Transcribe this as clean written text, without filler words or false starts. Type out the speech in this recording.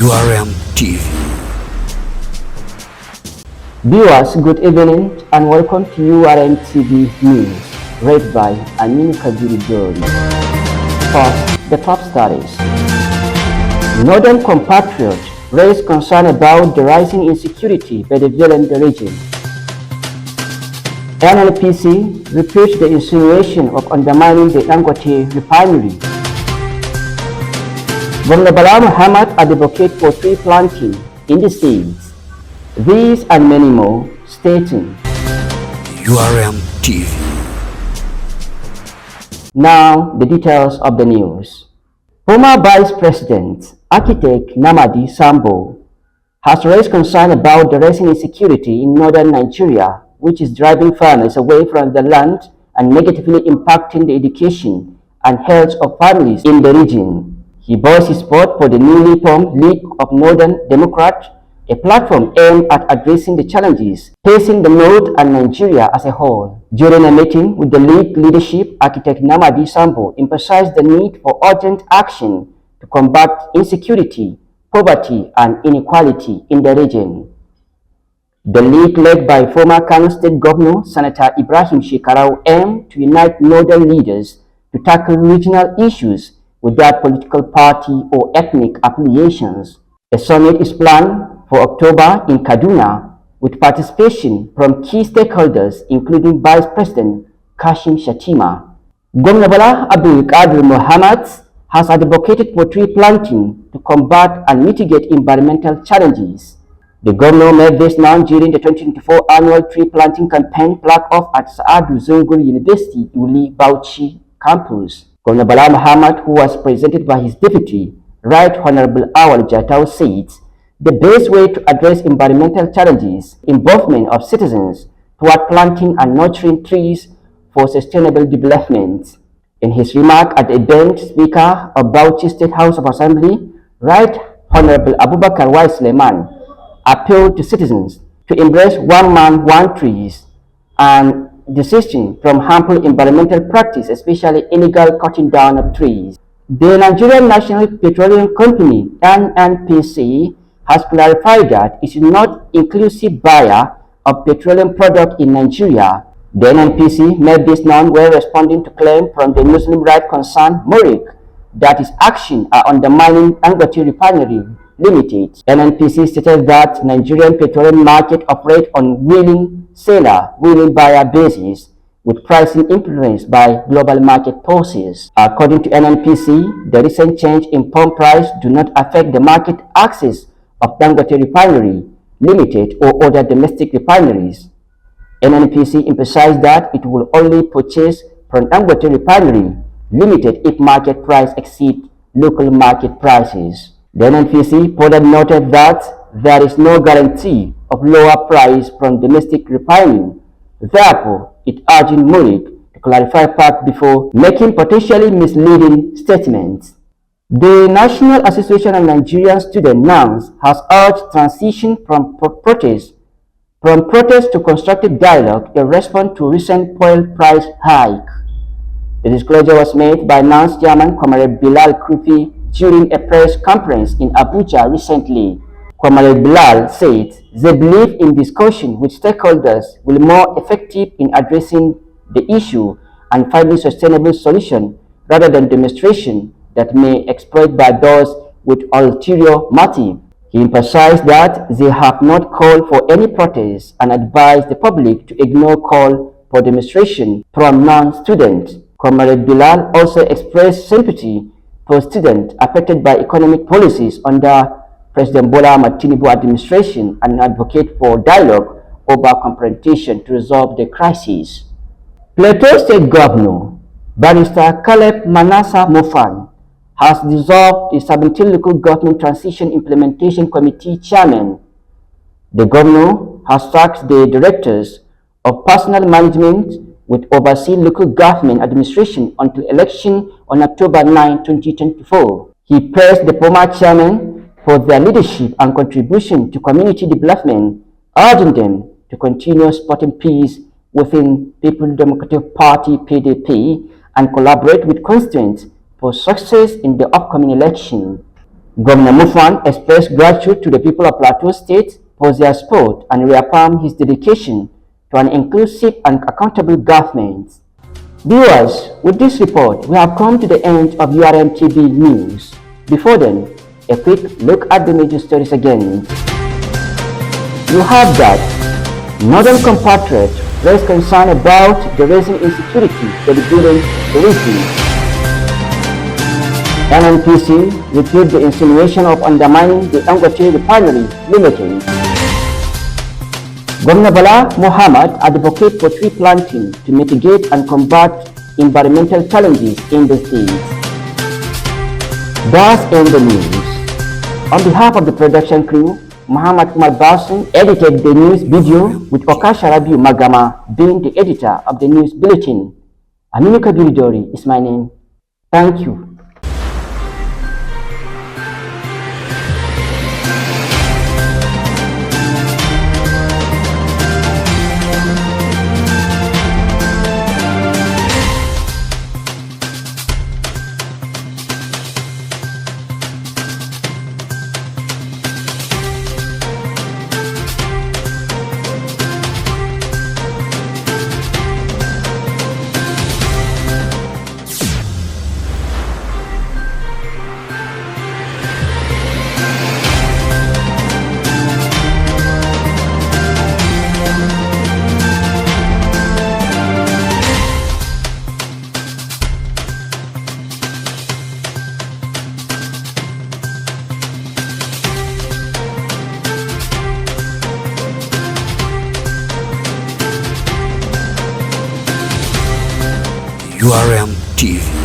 URMtv. Viewers, good evening and welcome to URMtv News, read by Aminu Kabiri Dori. First, the top stories. Northern compatriots raise concern about the rising insecurity by the villain region. NLPC refutes the insinuation of undermining the Dangote refinery. Governor Bala Muhammad advocates for tree planting in the states. These and many more, stay tuned. URMtv. Now, the details of the news. Former Vice President, Architect Namadi Sambo, has raised concern about the rising insecurity in northern Nigeria, which is driving farmers away from the land and negatively impacting the education and health of families in the region. He voiced his support for the newly formed League of Northern Democrats, a platform aimed at addressing the challenges facing the North and Nigeria as a whole. During a meeting with the League leadership, Architect Namadi Sambo emphasized the need for urgent action to combat insecurity, poverty, and inequality in the region. The League, led by former Kano State Governor Senator Ibrahim Shekarau, aimed to unite northern leaders to tackle regional issues without political party or ethnic affiliations. A summit is planned for October in Kaduna, with participation from key stakeholders including Vice President Kashim Shettima. Governor Bala Abdul Qadir Muhammad has advocated for tree planting to combat and mitigate environmental challenges. The governor made this known during the 2024 annual tree planting campaign flagged off at Saadu Zungur University, Uli Bauchi campus. Governor Bala Muhammad, who was presented by his deputy, Right Honorable Awal Jatau, said the best way to address environmental challenges, involvement of citizens toward planting and nurturing trees for sustainable development. In his remark at the event, Speaker of Bauchi State House of Assembly, Right Honorable Abubakar Y. Suleiman, appealed to citizens to embrace one man, one trees and desisting from harmful environmental practice, especially illegal cutting down of trees. The Nigerian National Petroleum Company, NNPC, has clarified that it is not inclusive buyer of petroleum product in Nigeria. The NNPC made this known while responding to claim from the Muslim rights concern Murik that its actions are undermining Dangote Refinery Limited. NNPC stated that Nigerian petroleum market operates on willing seller, willing buyer basis, with pricing influenced by global market forces. According to NNPC, the recent change in pump price do not affect the market access of Dangote Refinery Limited or other domestic refineries. NNPC emphasized that it will only purchase from Dangote Refinery Limited if market price exceeds local market prices. The NNPC further noted that there is no guarantee of lower price from domestic refining. Therefore, it urged Murik to clarify facts before making potentially misleading statements. The National Association of Nigerian Students (NANS) has urged transition from protest to constructive dialogue in response to recent fuel price hike. The disclosure was made by NANS Chairman Comrade Bilal Kufi during a press conference in Abuja recently. Comrade Bilal said they believe in discussion with stakeholders will be more effective in addressing the issue and finding sustainable solution rather than demonstration that may exploit by those with ulterior motive. He emphasized that they have not called for any protest and advised the public to ignore call for demonstration from non-students. Comrade Bilal also expressed sympathy for students affected by economic policies under President Bola Ahmed Tinubu administration and advocate for dialogue over confrontation to resolve the crisis. Plateau State Governor Barrister Caleb Manasa Mofan has dissolved the 17 Local Government Transition Implementation Committee Chairman. The governor has sacked the directors of personnel management with oversee local government administration until election on October 9, 2024. He praised the former chairman for their leadership and contribution to community development, urging them to continue supporting peace within People's Democratic Party (PDP) and collaborate with constituents for success in the upcoming election. Governor Mufan expressed gratitude to the people of Plateau State for their support and reaffirmed his dedication to an inclusive and accountable government. Viewers, with this report, we have come to the end of URMtv News. Before then, a quick look at the major stories again. You have that Northern compatriot raised concern about the rising insecurity bedeviling the region. NNPC repeated the insinuation of undermining the Dangote Refinery Limited. Governor Bala Mohammed advocates for tree planting to mitigate and combat environmental challenges in the state. That's in the news. On behalf of the production crew, Muhammad Kumar Basun edited the news video with Okasha Rabiu Magama being the editor of the news bulletin. Aminu Kabiru Dori is my name. Thank you. URMtv.